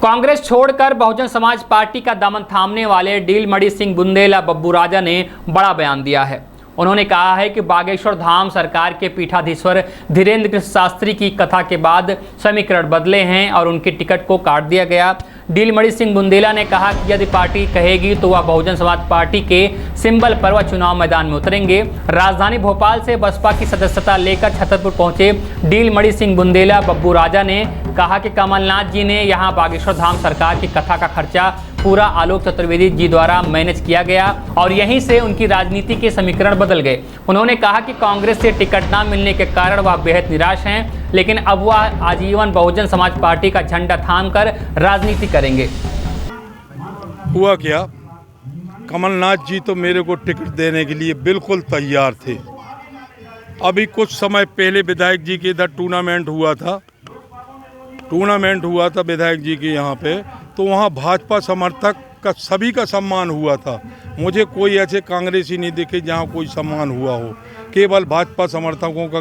कांग्रेस छोड़कर बहुजन समाज पार्टी का दामन थामने वाले नीलमणि सिंह बुंदेला बब्बू राजा ने बड़ा बयान दिया है। उन्होंने कहा है कि बागेश्वर धाम सरकार के पीठाधीश्वर धीरेन्द्र कृष्ण शास्त्री की कथा के बाद समीकरण बदले हैं और उनकी टिकट को काट दिया गया। नीलमणि सिंह बुंदेला ने कहा कि यदि पार्टी कहेगी तो वह बहुजन समाज पार्टी के सिंबल पर वह चुनाव मैदान में उतरेंगे। राजधानी भोपाल से बसपा की सदस्यता लेकर छतरपुर पहुंचे नीलमणि सिंह बुंदेला बब्बू राजा ने कहा कि कमलनाथ जी ने यहां बागेश्वर धाम सरकार की कथा का खर्चा पूरा आलोक चतुर्वेदी जी द्वारा मैनेज किया गया और यहीं से उनकी राजनीति के समीकरण बदल गए। उन्होंने कहा कि कांग्रेस से टिकट न मिलने के कारण वह बेहद निराश हैं, लेकिन अब वह आजीवन बहुजन समाज पार्टी का झंडा थामकर राजनीति करेंगे। हुआ क्या, कमलनाथ जी तो मेरे को टिकट देने के लिए बिल्कुल तैयार थे। अभी कुछ समय पहले विधायक जी के इधर टूर्नामेंट हुआ था विधायक जी के यहाँ पे, तो वहाँ भाजपा समर्थक का सभी का सम्मान हुआ था। मुझे कोई ऐसे कांग्रेसी नहीं दिखे जहाँ कोई सम्मान हुआ हो, केवल भाजपा समर्थकों का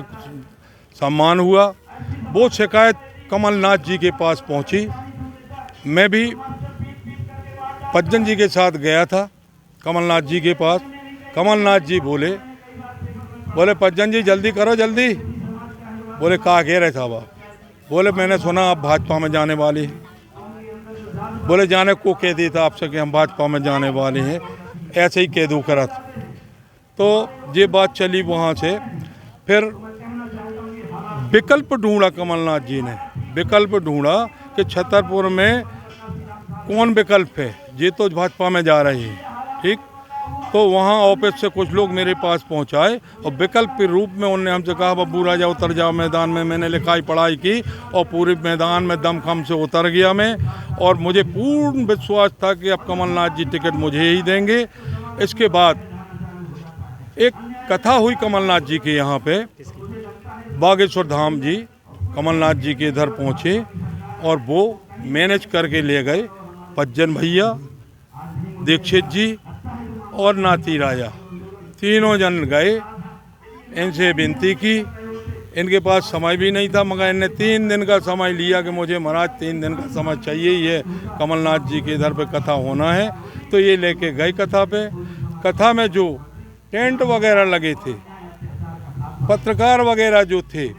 सम्मान हुआ। वो शिकायत कमलनाथ जी के पास पहुँची। मैं भी पज्जन जी के साथ गया था कमलनाथ जी के पास। कमलनाथ जी बोले पज्जन जी जल्दी करो जल्दी। बोले कहा कह रहे साहब आप? बोले मैंने सुना आप भाजपा में जाने वाले हैं। बोले जाने को कह दिया था आपसे कि हम भाजपा में जाने वाले हैं, ऐसे ही कह दूँ करत। तो ये बात चली वहाँ से। फिर विकल्प ढूंढा कमलनाथ जी ने, विकल्प ढूंढा कि छतरपुर में कौन विकल्प है, ये तो भाजपा में जा रही है, ठीक। तो वहाँ ऑफिस से कुछ लोग मेरे पास पहुँचाए और विकल्प के रूप में उन्होंने हमसे कहा बब्बू राजा उतर जाओ मैदान में। मैंने लिखाई पढ़ाई की और पूरे मैदान में दमखम से उतर गया मैं, और मुझे पूर्ण विश्वास था कि अब कमलनाथ जी टिकट मुझे ही देंगे। इसके बाद एक कथा हुई कमलनाथ जी के यहाँ पे, बागेश्वर धाम जी कमलनाथ जी के इधर पहुँचे और वो मैनेज करके ले गए। पज्जन भैया, दीक्षित जी और नाती राजा तीनों जन गए। इनसे विनती की, इनके पास समय भी नहीं था, मगर इनने 3 दिन का समय लिया कि मुझे महाराज 3 दिन का समय चाहिए ही है, कमलनाथ जी के इधर पे कथा होना है। तो ये लेके गए कथा पे। कथा में जो टेंट वगैरह लगे थे, पत्रकार वगैरह जो थे,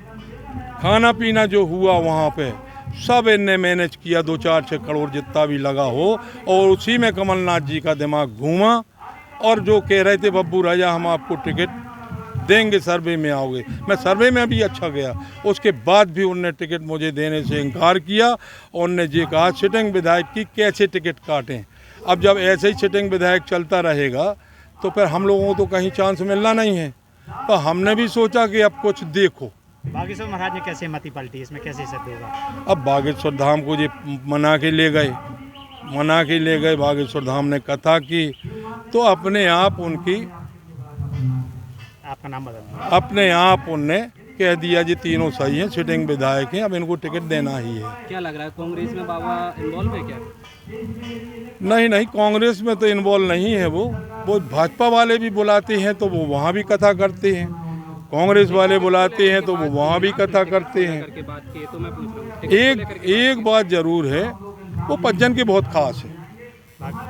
खाना पीना जो हुआ वहाँ पे, सब इनने मैनेज किया। 2-4-6 करोड़ जितना भी लगा हो, और उसी में कमलनाथ जी का दिमाग घूमा। और जो कह रहे थे बब्बू राजा हम आपको टिकट देंगे, सर्वे में आओगे, मैं सर्वे में भी अच्छा गया। उसके बाद भी उनने टिकट मुझे देने से इनकार किया और उनने ये कहा सिटिंग विधायक की कैसे टिकट काटें। अब जब ऐसे ही सिटिंग विधायक चलता रहेगा तो फिर हम लोगों को तो कहीं चांस मिलना नहीं है। तो हमने भी सोचा कि अब कुछ देखो। बागेश्वर महाराज ने कैसे मती पलटी, इसमें कैसे सिद्ध होगा? अब बागेश्वर धाम को ये मना के ले गए, बागेश्वर धाम ने कथा की, तो अपने आप उनकी आपका नाम बदल, अपने आप उनने कह दिया जी तीनों सही हैं, सिटिंग विधायक हैं, अब इनको टिकट देना ही है। क्या लग रहा है कांग्रेस में बाबा इन्वॉल्व है क्या? नहीं, कांग्रेस में तो इन्वॉल्व नहीं है। वो भाजपा वाले भी बुलाते हैं तो वो वहाँ भी कथा करते हैं, कांग्रेस वाले बुलाते हैं तो वो वहाँ भी कथा करते हैं। एक बात जरूर है, वो पज्जन के बहुत खास है,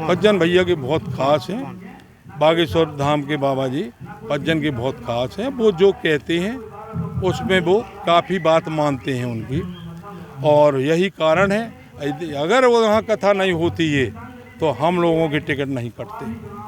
पज्जन भैया के बहुत खास हैं। बागेश्वर धाम के बाबा जी पज्जन के बहुत खास हैं। वो जो कहते हैं उसमें वो काफ़ी बात मानते हैं उनकी, और यही कारण है। अगर वो वहाँ कथा नहीं होती है तो हम लोगों की टिकट नहीं कटते।